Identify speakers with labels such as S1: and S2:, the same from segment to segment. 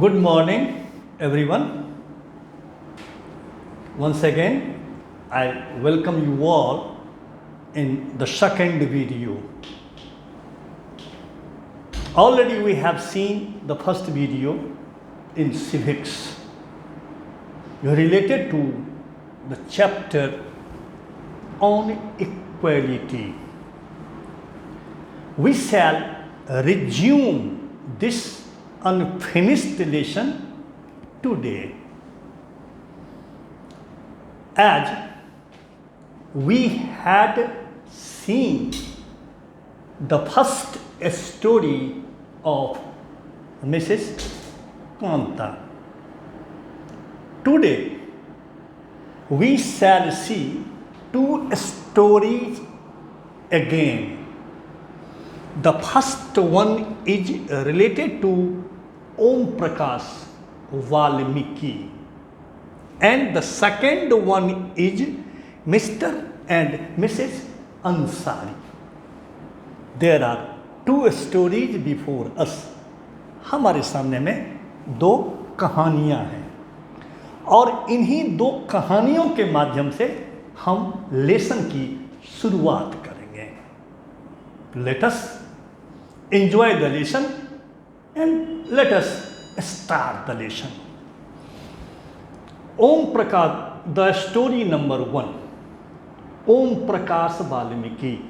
S1: Good morning, everyone. Once again, I welcome you all in the second video. Already we have seen the first video in civics related to the chapter on equality. We shall resume this unfinished lesson today. As we had seen the first story of Mrs. Kanta, today we shall see two stories again. The first one is related to Om Prakash Valmiki, and the second one is Mr. and Mrs. Ansari. There are two stories before us. हमारे सामने में दो कहानियाँ हैं और इन्हीं दो कहानियों के माध्यम से हम लेसन की शुरुआत करेंगे. Let us enjoy the lesson and let us start the lesson. Om Prakash, the story number 1. Om Prakash Valmiki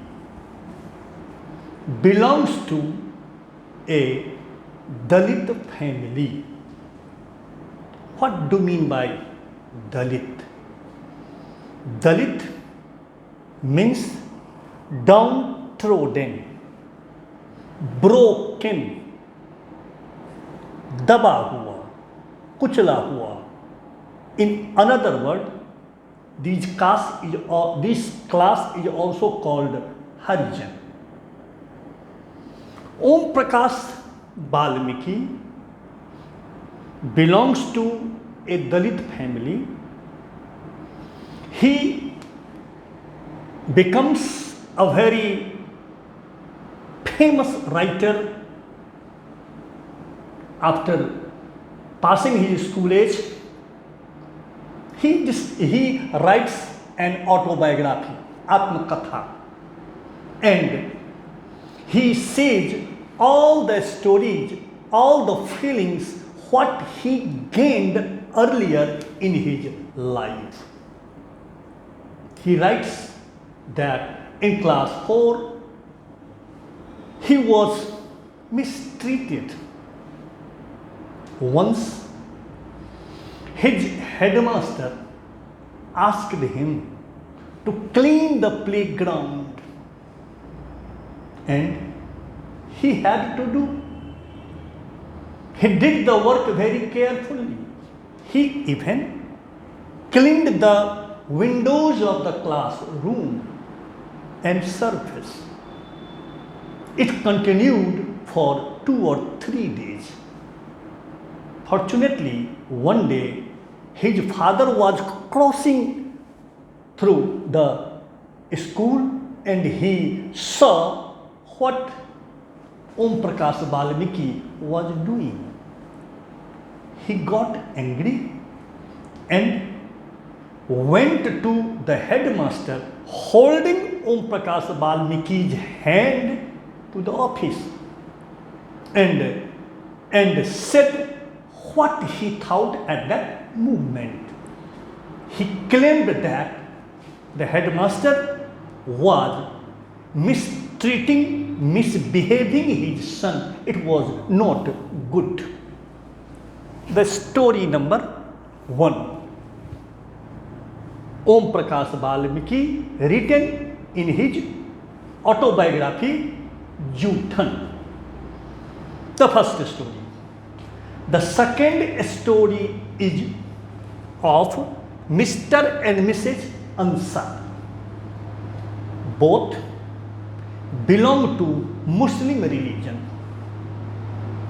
S1: belongs to a Dalit family. What do you mean by Dalit? Dalit means downtrodden, broken, दबा हुआ, कुचला हुआ. In another word, this class is also called Harijan. Om Prakash Valmiki belongs to a Dalit family. He becomes a very famous writer after passing his school age. He writes an autobiography, Atmakatha, and he says all the stories, all the feelings, what he gained earlier in his life. He writes that in class 4, he was mistreated. Once, his headmaster asked him to clean the playground, and he had to do. He did the work very carefully. He even cleaned the windows of the classroom and surface. It continued for 2 or 3 days. Fortunately, one day, his father was crossing through the school and he saw what Om Prakash Valmiki was doing. He got angry and went to the headmaster holding Om Prakash Valmiki's hand to the office and said what he thought at that moment. He claimed that the headmaster was misbehaving his son. It was not good. The story number 1. Om Prakash Valmiki, written in his autobiography, Juthan. The first story. The second story is of Mr. and Mrs. Ansari. Both belong to Muslim religion.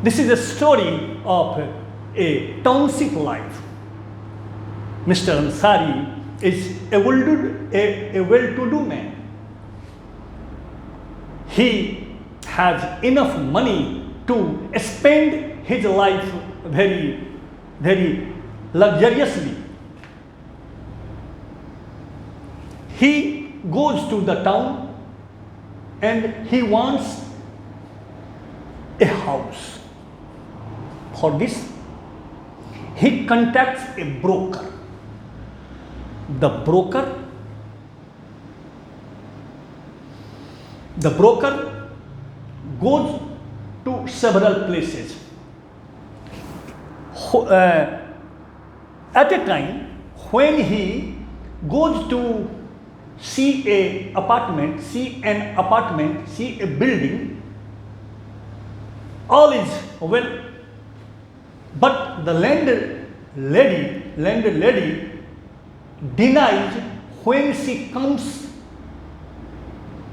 S1: This is a story of a township life. Mr. Ansari is a well-to-do man. He has enough money to spend his life very, very luxuriously. He goes to the town and he wants a house. For this, he contacts a broker. The broker goes to several places. At a time when he goes to see an apartment, see a building, all is well, but the landlady denies when she comes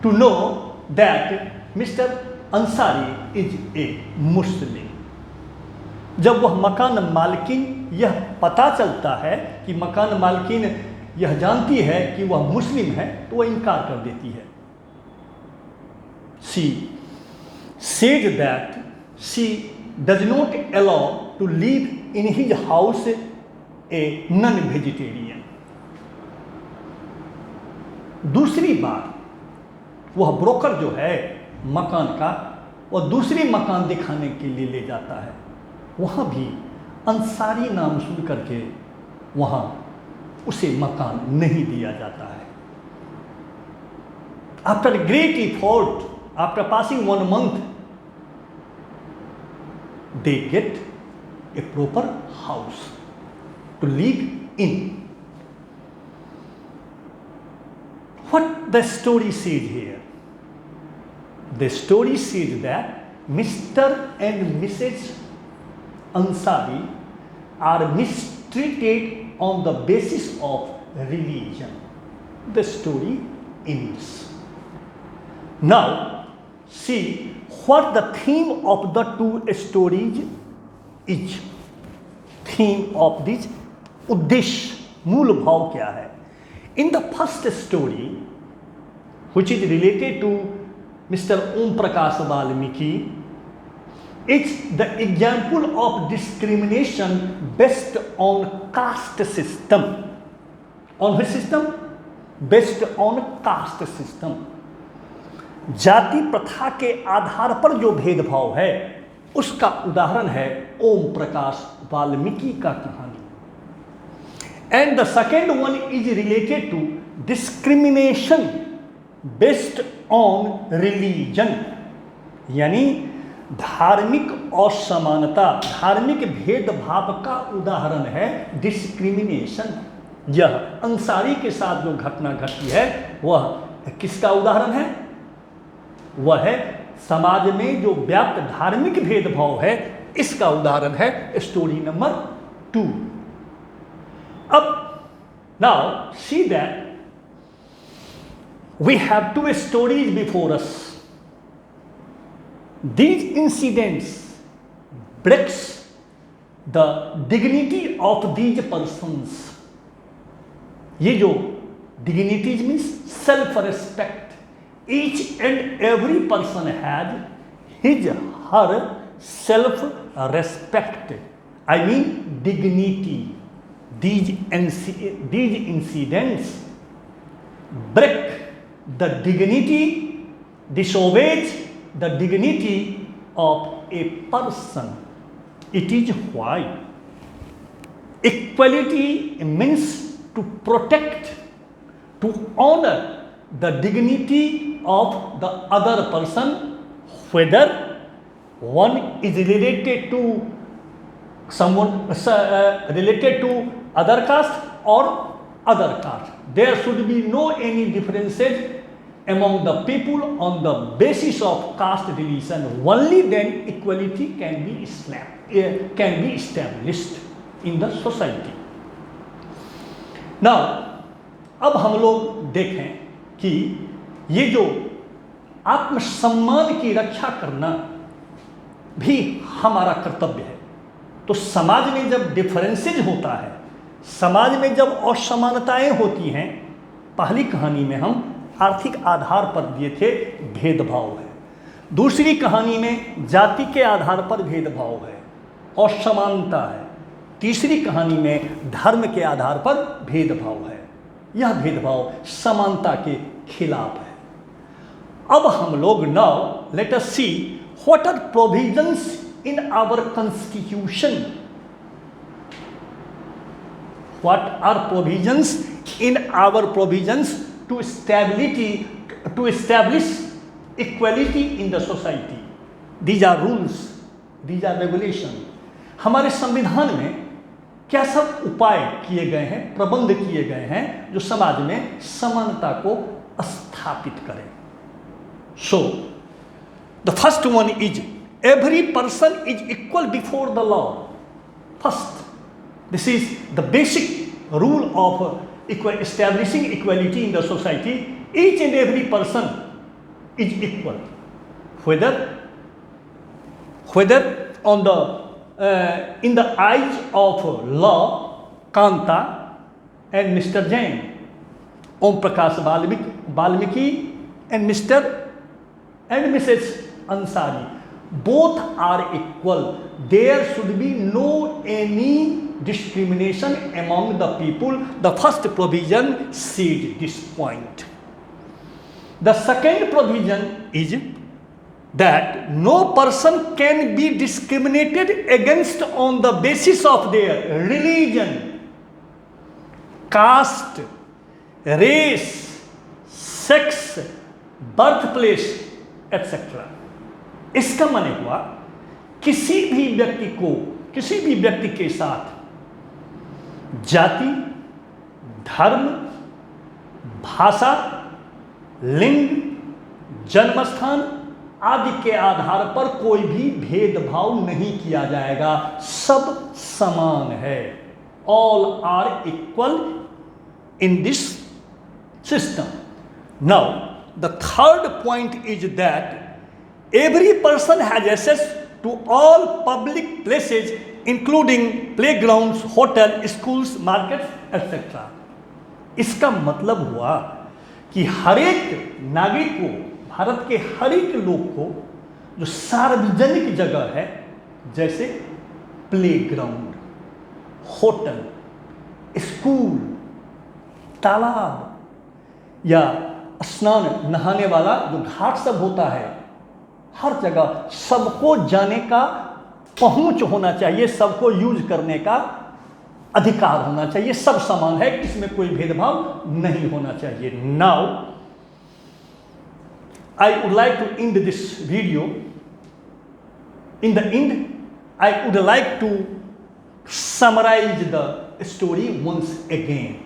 S1: to know that Mr. Ansari is a Muslim. जब वह मकान मालकिन यह पता चलता है कि मकान मालकिन यह जानती है कि वह मुस्लिम है, तो वह इनकार कर देती है. She said that she does not allow to live in his house a non-vegetarian. दूसरी बार वह ब्रोकर जो है मकान का, वह दूसरी मकान दिखाने के लिए ले जाता है. वहाँ भी अंसारी नाम सुन करके वहाँ उसे मकान नहीं दिया जाता है. After a great effort, after passing 1 month, they get a proper house to live in. What the story says here? The story says that Mr. and Mrs. Ansari are mistreated on the basis of religion. The story ends. Now, see what the theme of the two stories is. Theme of this उद्देश्य, मूल भाव क्या है? In the first story, which is related to Mr. Om Prakash Valmiki, it's the example of discrimination based on caste system. On which system? Based on caste system. जाति प्रथा के आधार पर जो भेदभाव है, उसका उदाहरण है ओम प्रकाश वाल्मीकि का कहानी. And the second one is related to discrimination based on religion. यानी धार्मिक असमानता, धार्मिक भेदभाव का उदाहरण है डिस्क्रिमिनेशन. यह अंसारी के साथ जो घटना घटी है वह किसका उदाहरण है? वह है समाज में जो व्याप्त धार्मिक भेदभाव है, इसका उदाहरण है स्टोरी नंबर 2. अब now see that we have 2 stories before us. These incidents breaks the dignity of these persons. ये जो dignities means self-respect. Each and every person has his her self-respect. I mean dignity. These incidents break the dignity, disobeys the dignity of a person. It is why equality means to protect, to honor the dignity of the other person, whether one is related to someone related to other caste or other caste. There should be no any differences among the people on the basis of caste religion. Only then equality can be established in the society. Now, अब हम लोग देखें कि ये जो आत्मसम्मान की रक्षा करना भी हमारा कर्तव्य है. तो समाज में जब डिफरेंसेज होता है, समाज में जब असमानताएं होती हैं, पहली कहानी में हम आर्थिक आधार पर दिए थे भेदभाव है, दूसरी कहानी में जाति के आधार पर भेदभाव है, और समानता है। तीसरी कहानी में धर्म के आधार पर भेदभाव है। यह भेदभाव समानता के खिलाफ है। अब हम लोग now let us see what are provisions in our constitution. What are provisions in our provisions to establish equality in the society? These are rules, these are regulations. हमारे संविधान में क्या सब उपाय किए गए हैं, प्रबंध किए गए हैं जो समाज में समानता को स्थापित करें। So, the first one is every person is equal before the law. First, this is the basic rule of establishing equality in the society. Each and every person is equal, whether on the in the eyes of law, Kanta and Mr. Jain, Om Prakash Valmiki and Mr. and Mrs. Ansari, both are equal. There should be no any discrimination among the people. The first provision said this point. The second provision is that no person can be discriminated against on the basis of their religion, caste, race, sex, birthplace, etc. इसका माने हुआ किसी भी व्यक्ति के साथ जाति, धर्म, भाषा, लिंग, जन्मस्थान आदि के आधार पर कोई भी भेदभाव नहीं किया जाएगा। सब समान है। All are equal in this system. Now, the third point is that every person has access to all public places including playgrounds, hotel, schools, markets, etc. इसका मतलब हुआ कि हर एक नागरिक को, भारत के हर एक लोग को जो सार्वजनिक जगह है जैसे प्लेग्राउंड, होटल, स्कूल, तालाब या स्नान नहाने वाला जो घाट सब होता है, हर जगह सबको जाने का पहुंच होना चाहिए, सबको यूज करने का अधिकार होना चाहिए। सब समान है, इसमें कोई भेदभाव नहीं होना चाहिए। Now I would like to end this video. In the end, I would like to summarize the story once again.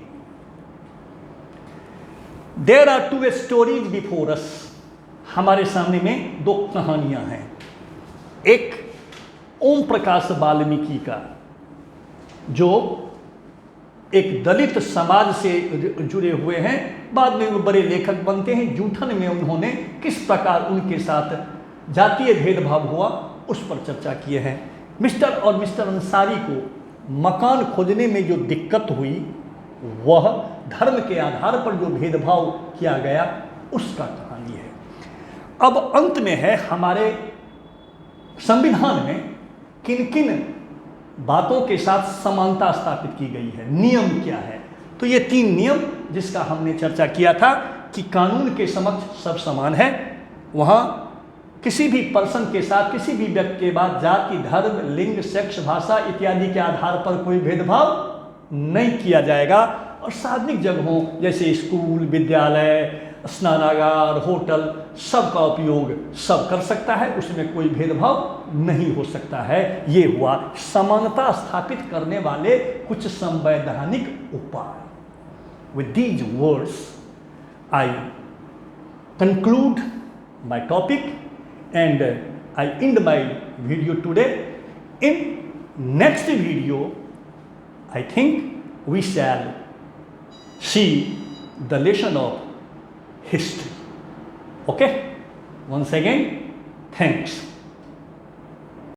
S1: There are two stories before us. हमारे सामने में दो कहानियां हैं। एक ओम प्रकाश वाल्मीकि का, जो एक दलित समाज से जुड़े हुए हैं, बाद में वो बड़े लेखक बनते हैं। जूठन में उन्होंने किस प्रकार उनके साथ जातीय भेदभाव हुआ उस पर चर्चा किए हैं। मिस्टर और मिस्टर अंसारी को मकान खोजने में जो दिक्कत हुई वह धर्म के आधार पर जो भेदभाव किया गया उसका कहानी है। अब अंत में है हमारे संविधान में किन किन बातों के साथ समानता स्थापित की गई है, नियम क्या है। तो ये 3 नियम जिसका हमने चर्चा किया था कि कानून के समक्ष सब समान है, वहाँ किसी भी पर्सन के साथ, किसी भी व्यक्ति के बाद जाति, धर्म, लिंग, सेक्स, भाषा इत्यादि के आधार पर कोई भेदभाव नहीं किया जाएगा। और सार्वजनिक जगहों जैसे स्कूल, विद्यालय, स्नानागार, होटल, सब का उपयोग सब कर सकता है, उसमें कोई भेदभाव नहीं हो सकता है। ये हुआ समानता स्थापित करने वाले कुछ संवैधानिक उपाय। With these words, I conclude my topic and I end my video today. In next video, I think we shall see the lesson of history. Okay? Once again, thanks.